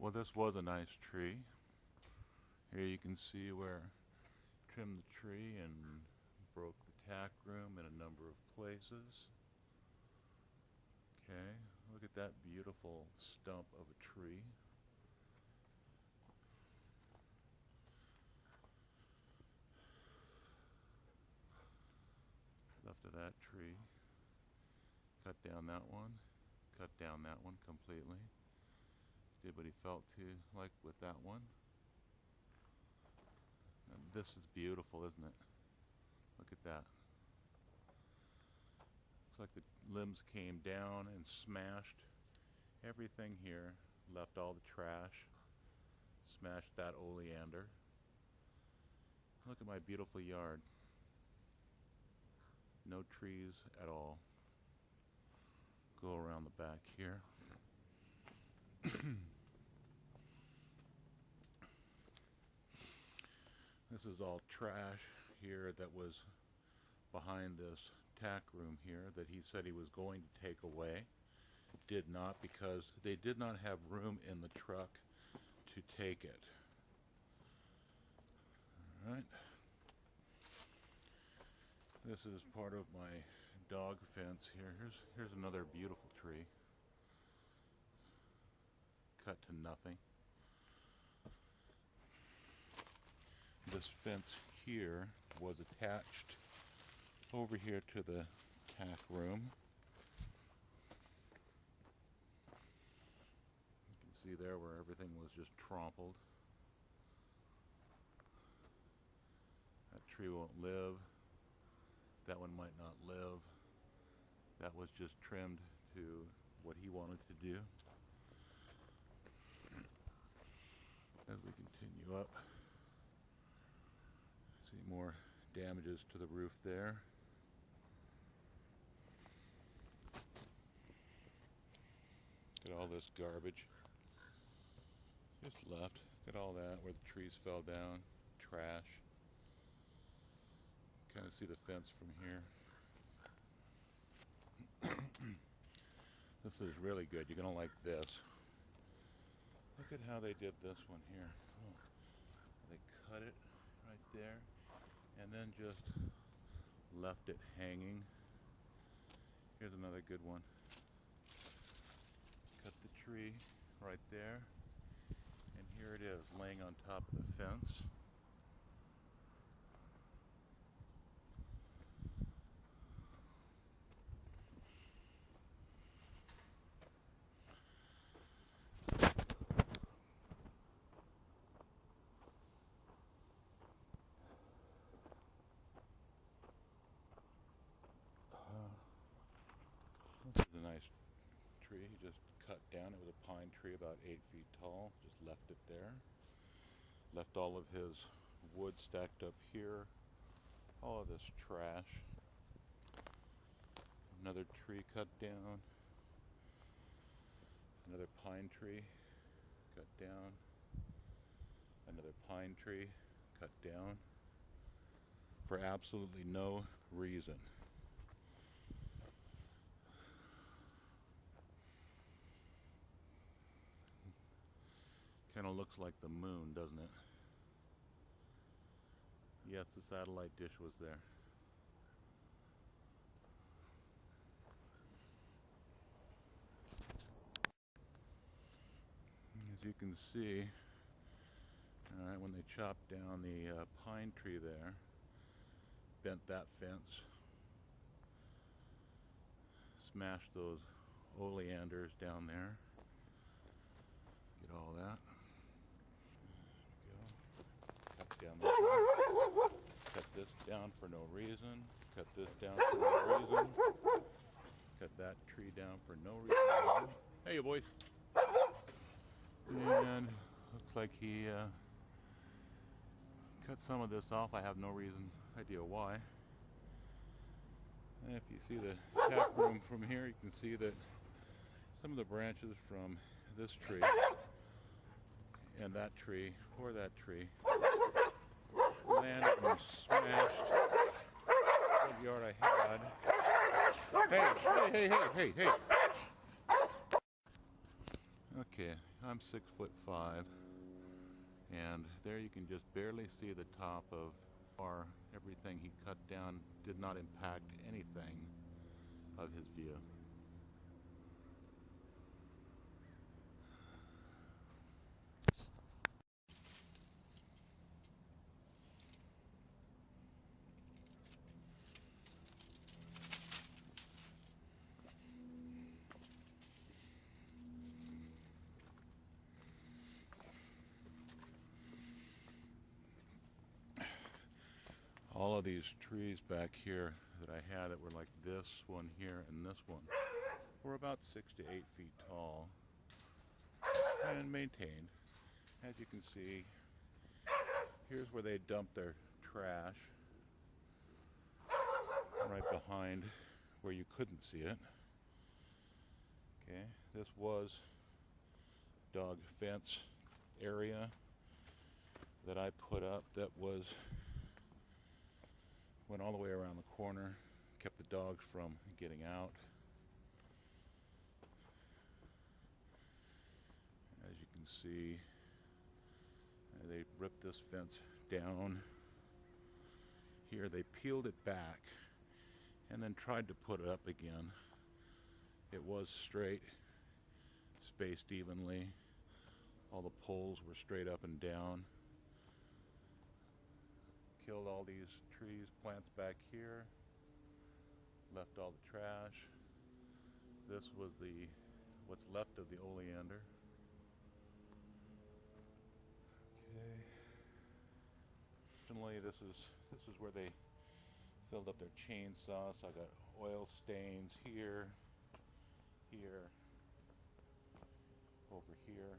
well, this was a nice tree. Here you can see where I trimmed the tree and broke the tack room in a number of places. Okay, look at that beautiful stump of a tree. Left of that tree. Cut down that one. Cut down that one completely. Did what he felt to like with that one. And this is beautiful, isn't it? Look at that. Looks like the limbs came down and smashed everything here. Left all the trash. Smashed that oleander. Look at my beautiful yard. No trees at all. Go around the back here. This is all trash here that was behind this tack room here that he said he was going to take away. Did not, because they did not have room in the truck to take it. Alright. This is part of my dog fence here. Here's another beautiful tree. Cut to nothing. This fence here was attached over here to the tack room. You can see there where everything was just trampled. That tree won't live. That one might not live. That was just trimmed to what he wanted to do. As we continue up, see more damages to the roof there. Look at all this garbage just left. Look at all that where the trees fell down, trash. Kind of see the fence from here. This is really good. You're gonna like this. Look at how they did this one here. Oh, they cut it right there and then just left it hanging. Here's another good one. Cut the tree right there, and here it is laying on top of the fence. This is a nice tree he just cut down. It was a pine tree about 8 feet tall. Just left it there. Left all of his wood stacked up here. All of this trash. Another tree cut down. Another pine tree cut down. Another pine tree cut down. For absolutely no reason. Kind of looks like the moon, doesn't it? Yes, the satellite dish was there. As you can see, alright, when they chopped down the pine tree there, bent that fence, smashed those oleanders down there. Get all that. Cut down this one. Cut this down for no reason. Cut this down for no reason. Cut that tree down for no reason. Hey, you boys. And looks like he cut some of this off. I have no idea why. And if you see the tap room from here, you can see that some of the branches from this tree and that tree, or that tree, landed and smashed the yard I had. Hey. Okay, I'm 6'5", and there you can just barely see the top of everything he cut down did not impact anything of his view. All of these trees back here that I had that were like this one here and this one were about 6 to 8 feet tall and maintained. As you can see, here's where they dump their trash, right behind where you couldn't see it. Okay, this was dog fence area that I put up that went all the way around the corner, kept the dogs from getting out. As you can see, they ripped this fence down. Here they peeled it back and then tried to put it up again. It was straight, spaced evenly. All the poles were straight up and down. Killed all these trees, plants back here, left all the trash. This was what's left of the oleander. Okay. Fortunately, this is where they filled up their chainsaws. So I got oil stains here, over here.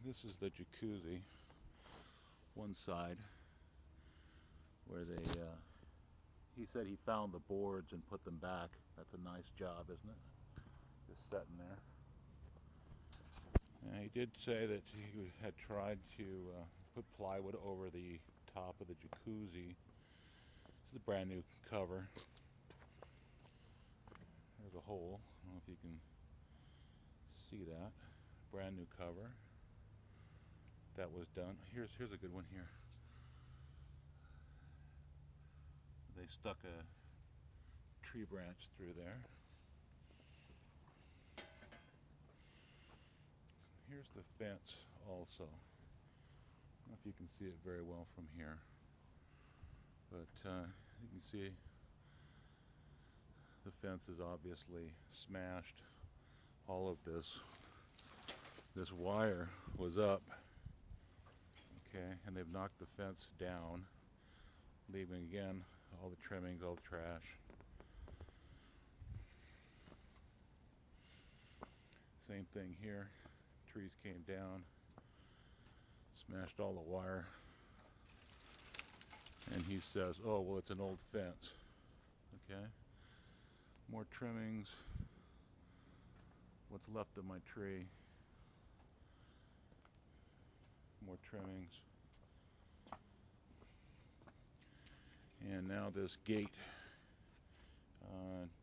This is the jacuzzi, one side, where he said he found the boards and put them back. That's a nice job, isn't it? Just sitting there. And he did say that he had tried to put plywood over the top of the jacuzzi. This is a brand new cover. There's a hole. I don't know if you can see that. Brand new cover. That was done. Here's a good one here. They stuck a tree branch through there. Here's the fence also. I don't know if you can see it very well from here, but you can see the fence is obviously smashed. All of this wire was up. Okay, and they've knocked the fence down, leaving again all the trimmings, all the trash. Same thing here. Trees came down, smashed all the wire, and he says, oh, well, it's an old fence. Okay, more trimmings, what's left of my tree. More trimmings. And now this gate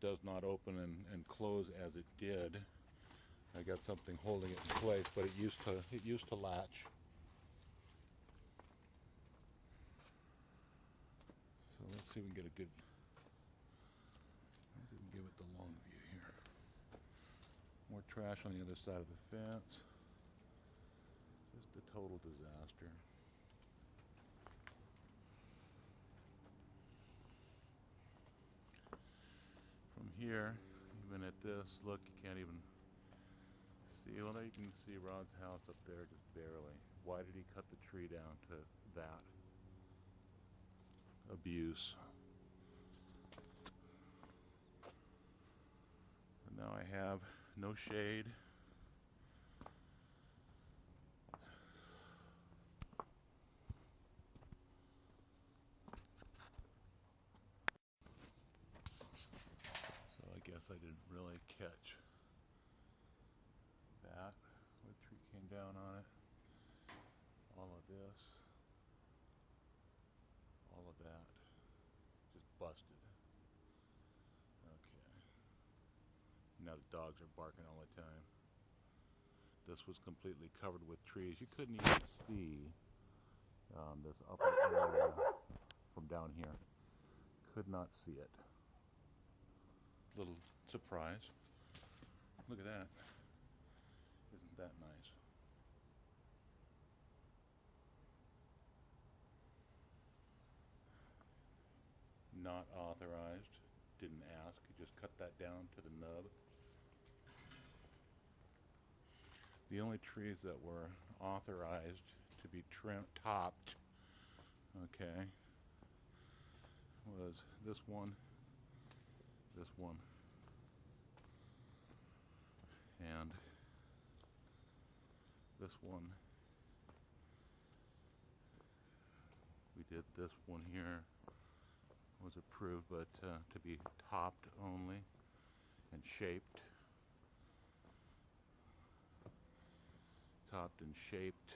does not open and close as it did. I got something holding it in place, but it used to latch. So let's see if we can get a good. Let's see if we can give it the long view here. More trash on the other side of the fence. Just a total disaster. From here, even at this, look, you can't even see. Well, there you can see Rod's house up there just barely. Why did he cut the tree down to that? Abuse. And now I have no shade. I guess I didn't really catch that. The tree came down on it. All of this. now the dogs are barking all the time. This was completely covered with trees. You couldn't even see this upper area from down here. Could not see it. Little surprise. Look at that. Isn't that nice? Not authorized. Didn't ask. You just cut that down to the nub. The only trees that were authorized to be topped, okay, was this one, and this one. We did this one here, was approved, but to be topped only and shaped. Topped and shaped.